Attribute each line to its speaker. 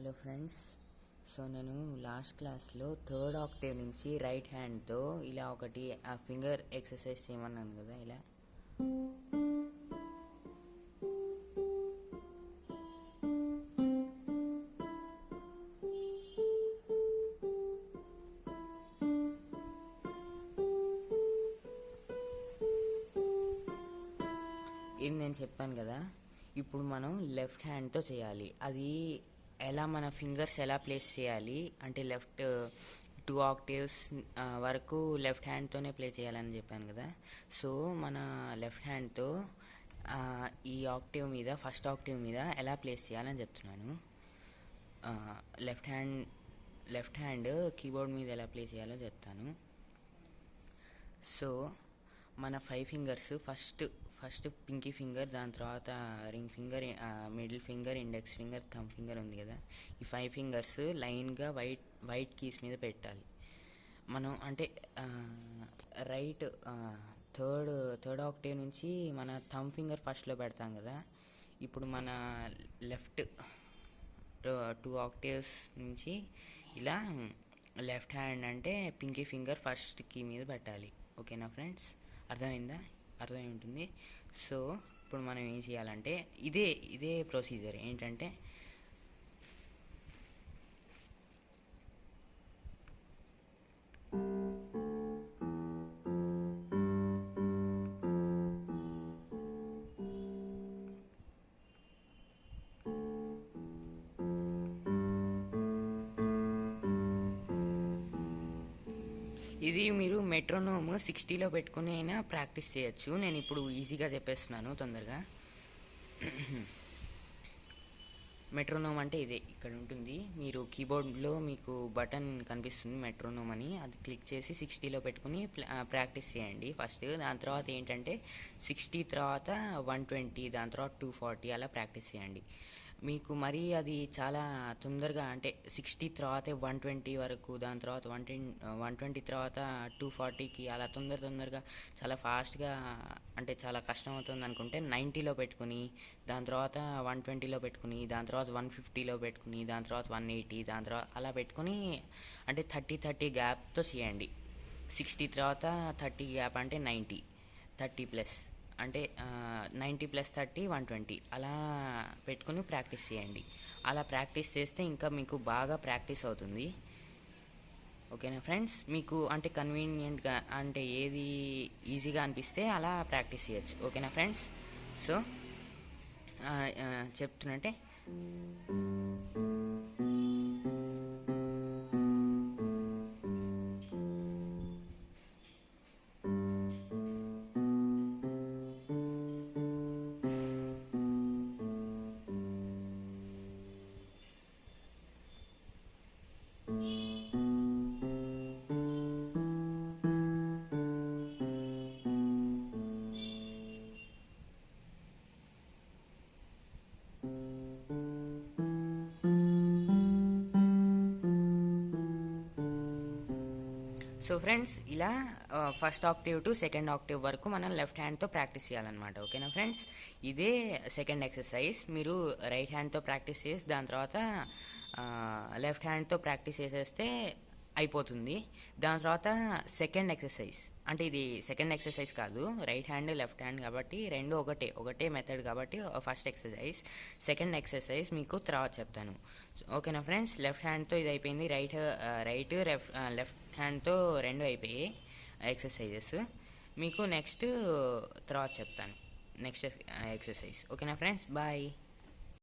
Speaker 1: Hello friends. So నేను last క్లాస్లో third Octave నుంచి రైట్ హ్యాండ్తో ఇలా ఒకటి ఆ ఫింగర్ ఎక్సర్సైజ్ చేయమన్నాను కదా. ఇలా ఇది నేను చెప్పాను కదా. ఇప్పుడు మనం లెఫ్ట్ హ్యాండ్తో చేయాలి. అది ఎలా, మన ఫింగర్స్ ఎలా ప్లేస్ చేయాలి అంటే లెఫ్ట్ 2 ఆక్టేవ్స్ వరకు లెఫ్ట్ హ్యాండ్తోనే ప్లే చేయాలని చెప్పాను కదా. సో మన లెఫ్ట్ హ్యాండ్తో ఈ ఆక్టేవ్ మీద, ఫస్ట్ ఆక్టేవ్ మీద ఎలా ప్లేస్ చేయాలని చెప్తున్నాను. లెఫ్ట్ హ్యాండ్ కీబోర్డ్ మీద ఎలా ప్లే చేయాలో చెప్తాను. సో మన 5 ఫింగర్స్, ఫస్ట్ పింకీ ఫింగర్, దాని తర్వాత ring finger, middle finger, index finger, thumb finger ఉంది కదా. ఈ 5 ఫింగర్స్ లైన్గా వైట్ కీస్ మీద పెట్టాలి. మనం అంటే థర్డ్ ఆక్టేవ్ నుంచి మన థంబ్ ఫింగర్ ఫస్ట్లో పెడతాం కదా. ఇప్పుడు మన లెఫ్ట్ 2 ఆక్టేవ్స్ నుంచి ఇలా లెఫ్ట్ హ్యాండ్ అంటే పింకీ ఫింగర్ ఫస్ట్ కీ మీద పెట్టాలి. ఓకేనా ఫ్రెండ్స్? అర్థమై ఉంటుంది. సో ఇప్పుడు మనం ఏం చేయాలంటే ఇదే ప్రొసీజర్ ఏంటంటే, ఇది మీరు మెట్రోనోమ్ 60లో పెట్టుకుని అయినా ప్రాక్టీస్ చేయొచ్చు. నేను ఇప్పుడు ఈజీగా చెప్పేస్తున్నాను తొందరగా. మెట్రోనోమ్ అంటే ఇదే, ఇక్కడ ఉంటుంది. మీరు కీబోర్డ్లో మీకు బటన్ కనిపిస్తుంది మెట్రోనోమ్ అని, అది క్లిక్ చేసి 60లో పెట్టుకుని ప్రాక్టీస్ చేయండి ఫస్ట్. దాని తర్వాత ఏంటంటే 60 తర్వాత 120, దాని తర్వాత 240 అలా ప్రాక్టీస్ చేయండి. మీకు మరీ అది చాలా తొందరగా అంటే 60 తర్వాత 120 వరకు, దాని తర్వాత 120 తర్వాత 240కి అలా తొందరగా చాలా ఫాస్ట్గా అంటే చాలా కష్టం అవుతుంది అనుకుంటే 90లో పెట్టుకుని, దాని తర్వాత 120లో పెట్టుకుని, దాని తర్వాత 150లో పెట్టుకుని, దాని తర్వాత 180, దాని తర్వాత అలా పెట్టుకుని అంటే 30 గ్యాప్తో చేయండి. 60 తర్వాత 30 గ్యాప్ అంటే 90, 30 ప్లస్ అంటే 90 + 30 120 అలా పెట్టుకుని ప్రాక్టీస్ చేయండి. అలా ప్రాక్టీస్ చేస్తే ఇంకా మీకు బాగా ప్రాక్టీస్ అవుతుంది. ఓకేనా ఫ్రెండ్స్? మీకు అంటే కన్వీనియంట్గా అంటే ఏది ఈజీగా అనిపిస్తే అలా ప్రాక్టీస్ చేయొచ్చు. ఓకేనా ఫ్రెండ్స్? సో చెప్తున్నట్టే సో ఫ్రెండ్స్, ఇలా first Octave to second Octave వరకు మనం లెఫ్ట్ హ్యాండ్తో ప్రాక్టీస్ చేయాలన్నమాట. ఓకేనా ఫ్రెండ్స్? ఇదే సెకండ్ ఎక్సర్సైజ్. మీరు రైట్ హ్యాండ్తో ప్రాక్టీస్ చేసి దాని తర్వాత లెఫ్ట్ హ్యాండ్తో ప్రాక్టీస్ చేసేస్తే అయిపోతుంది. దాని తర్వాత సెకండ్ ఎక్సర్సైజ్, అంటే ఇది సెకండ్ ఎక్సర్సైజ్ కాదు, రైట్ హ్యాండ్ లెఫ్ట్ హ్యాండ్ కాబట్టి రెండు ఒకటే మెథడ్ కాబట్టి ఫస్ట్ ఎక్సర్సైజ్. సెకండ్ ఎక్సర్సైజ్ మీకు తర్వాత చెప్తాను. ఓకేనా ఫ్రెండ్స్? లెఫ్ట్ హ్యాండ్తో ఇది అయిపోయింది. లెఫ్ట్ హ్యాండ్తో 2 అయిపోయాయి ఎక్సర్సైజెస్. మీకు నెక్స్ట్ తర్వాత చెప్తాను, నెక్స్ట్ ఎక్సర్సైజ్. ఓకేనా ఫ్రెండ్స్? బాయ్.